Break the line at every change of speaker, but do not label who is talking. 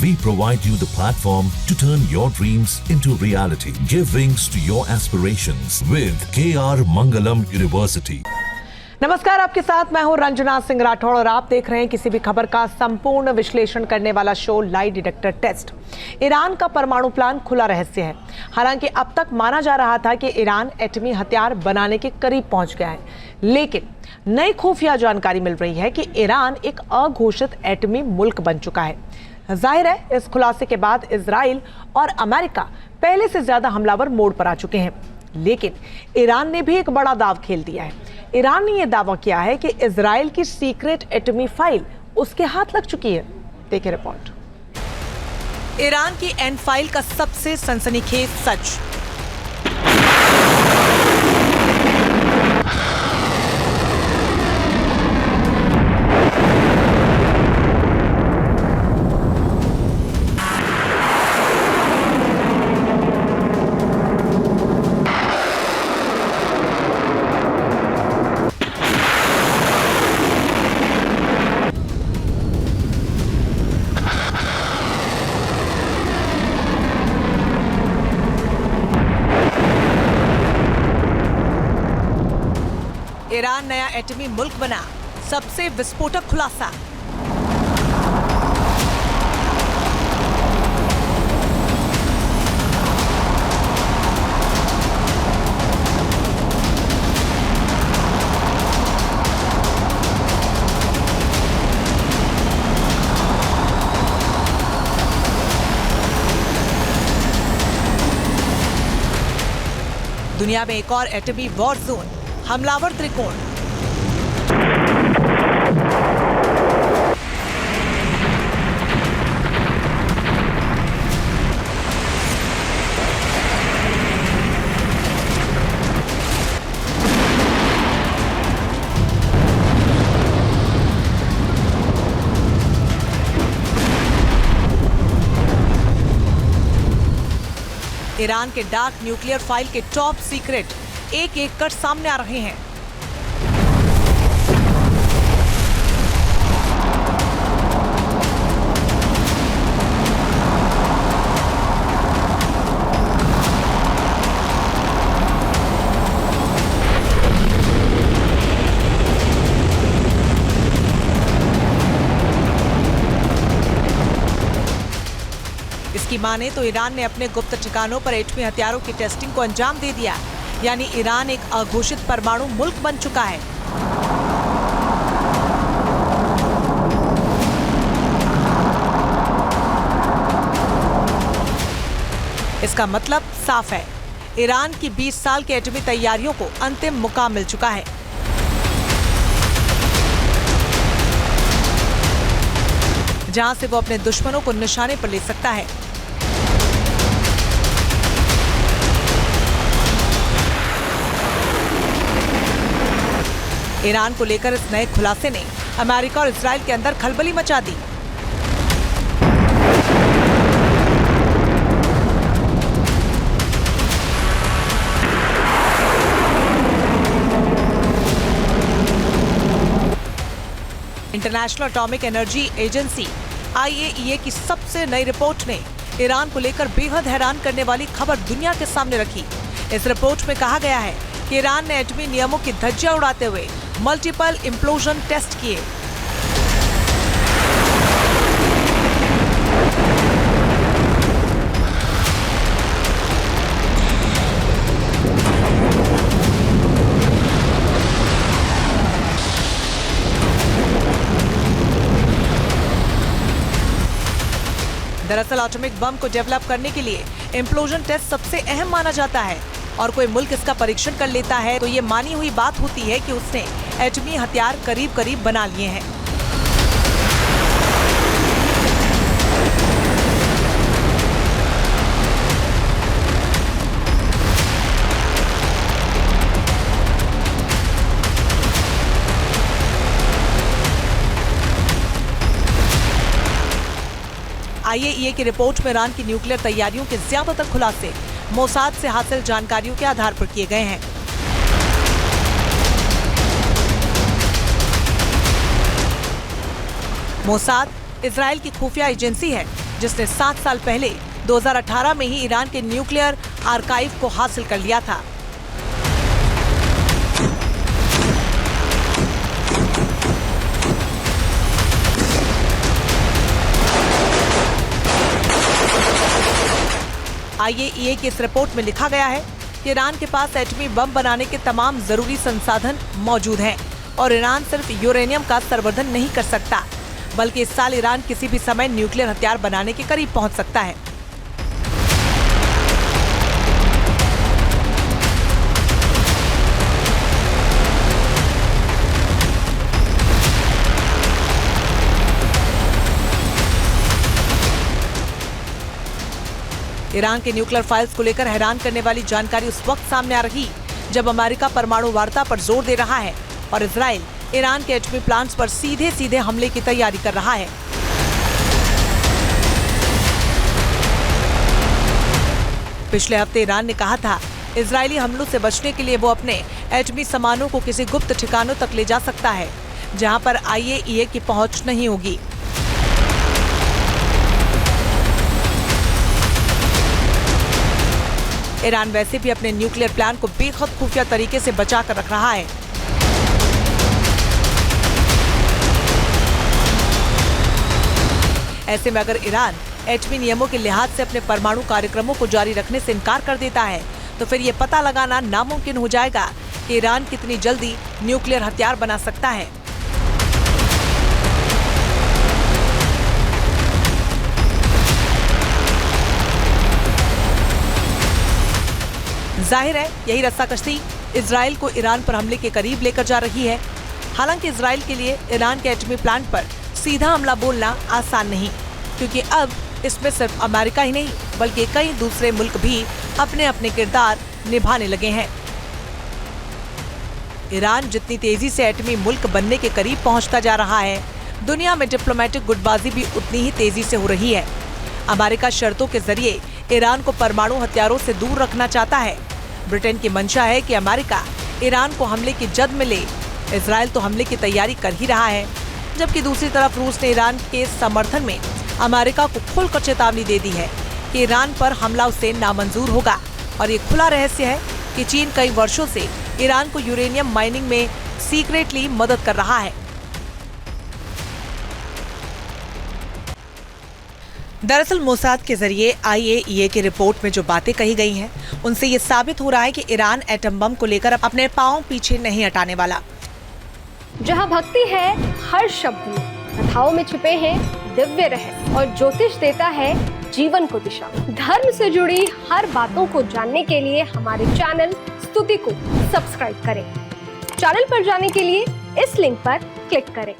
We provide you the platform to turn your dreams into reality. Give wings to your aspirations with KR Mangalam University.
नमस्कार, आपके साथ मैं हूं रंजना सिंह राठौड़ और आप देख रहे हैं किसी भी खबर का संपूर्ण विश्लेषण करने वाला show lie detector test. Iran का परमाणु प्लान खुला रहस्य है। हालांकि अब तक माना जा रहा था कि ईरान एटमी हथियार बनाने के करीब पहुंच गया है, लेकिन नई खुफिया जानकारी मिल रही है कि ईरान एक अघोषित एटमी मुल्क बन चुका है। जाहिर है, इस खुलासे के बाद इजराइल और अमेरिका पहले से ज्यादा हमलावर मोड पर आ चुके हैं, लेकिन ईरान ने भी एक बड़ा दाव खेल दिया है। ईरान ने यह दावा किया है कि इजराइल की सीक्रेट एटमी फाइल उसके हाथ लग चुकी है। देखिए रिपोर्ट। ईरान की एन फाइल का सबसे सनसनीखेज सच। ईरान नया एटमी मुल्क बना, सबसे विस्फोटक खुलासा। दुनिया में एक और एटमी वॉर जोन, हमलावर त्रिकोण। ईरान के डार्क न्यूक्लियर फाइल के टॉप सीक्रेट एक एक कर सामने आ रहे हैं। इसकी माने तो ईरान ने अपने गुप्त ठिकानों पर एटमी हथियारों की टेस्टिंग को अंजाम दे दिया, यानी ईरान एक अघोषित परमाणु मुल्क बन चुका है। इसका मतलब साफ है, ईरान की 20 साल की एटमी तैयारियों को अंतिम मुकाम मिल चुका है। जहां से वो अपने दुश्मनों को निशाने पर ले सकता है। ईरान को लेकर इस नए खुलासे ने अमेरिका और इजराइल के अंदर खलबली मचा दी। International Atomic Energy Agency IAEA की सबसे नई रिपोर्ट ने ईरान को लेकर बेहद हैरान करने वाली खबर दुनिया के सामने रखी। इस रिपोर्ट में कहा गया है कि ईरान ने एटमी नियमों की धज्जियां उड़ाते हुए मल्टीपल इम्प्लोजन टेस्ट किए। दरअसल एटॉमिक बम को डेवलप करने के लिए इम्प्लोजन टेस्ट सबसे अहम माना जाता है, और कोई मुल्क इसका परीक्षण कर लेता है तो ये मानी हुई बात होती है कि उसने एटमी हथियार करीब करीब बना लिए हैं। IAEA की रिपोर्ट में ईरान की न्यूक्लियर तैयारियों के ज्यादातर खुलासे मोसाद से हासिल जानकारियों के आधार पर किए गए हैं। मोसाद इजराइल की खुफिया एजेंसी है जिसने 7 साल पहले 2018 में ही ईरान के न्यूक्लियर आर्काइव को हासिल कर लिया था। IAEA की इस रिपोर्ट में लिखा गया है कि ईरान के पास एटमी बम बनाने के तमाम जरूरी संसाधन मौजूद हैं और ईरान सिर्फ यूरेनियम का संवर्धन नहीं कर सकता, बल्कि इस साल ईरान किसी भी समय न्यूक्लियर हथियार बनाने के करीब पहुंच सकता है। ईरान के न्यूक्लियर फाइल्स को लेकर हैरान करने वाली जानकारी उस वक्त सामने आ रही जब अमेरिका परमाणु वार्ता पर जोर दे रहा है और इजराइल ईरान के एटमी प्लांट्स पर सीधे सीधे हमले की तैयारी कर रहा है। पिछले हफ्ते ईरान ने कहा था इजरायली हमलों से बचने के लिए वो अपने एटमी सामानों को किसी गुप्त ठिकानों तक ले जा सकता है जहां पर IAEA की पहुंच नहीं होगी। ईरान वैसे भी अपने न्यूक्लियर प्लान को बेहद खुफिया तरीके से बचा कर रख रहा है। ऐसे में अगर ईरान एटमी नियमों के लिहाज से अपने परमाणु कार्यक्रमों को जारी रखने से इनकार कर देता है तो फिर ये पता लगाना नामुमकिन हो जाएगा कि ईरान कितनी जल्दी न्यूक्लियर हथियार बना सकता है। जाहिर है यही रस्साकशी इजराइल को ईरान पर हमले के करीब लेकर जा रही है। हालांकि इजराइल के लिए ईरान के एटमी प्लांट पर सीधा हमला बोलना आसान नहीं, क्योंकि अब इसमें सिर्फ अमेरिका ही नहीं बल्कि कई दूसरे मुल्क भी अपने अपने किरदार निभाने लगे हैं। ईरान जितनी तेजी से एटमी मुल्क बनने के करीब पहुंचता जा रहा है, दुनिया में डिप्लोमेटिक गुटबाजी भी उतनी ही तेजी से हो रही है। अमेरिका शर्तों के जरिए ईरान को परमाणु हथियारों से दूर रखना चाहता है। ब्रिटेन की मंशा है कि अमेरिका ईरान को हमले की जद में ले। इजराइल तो हमले की तैयारी कर ही रहा है, जबकि दूसरी तरफ रूस ने ईरान के समर्थन में अमेरिका को खुलकर चेतावनी दे दी है कि ईरान पर हमला उसे नामंजूर होगा। और ये खुला रहस्य है कि चीन कई वर्षों से ईरान को यूरेनियम माइनिंग में सीक्रेटली मदद कर रहा है। दरअसल मोसाद के जरिए IAEA की रिपोर्ट में जो बातें कही गई हैं, उनसे ये साबित हो रहा है कि ईरान एटम बम को लेकर अपने पांव पीछे नहीं हटाने वाला।
जहां भक्ति है हर शब्द में, कथाओं में छुपे हैं दिव्य रहस्य और ज्योतिष देता है जीवन को दिशा। धर्म से जुड़ी हर बातों को जानने के लिए हमारे चैनल स्तुति को सब्सक्राइब करें। चैनल पर जाने के लिए इस लिंक पर क्लिक करें।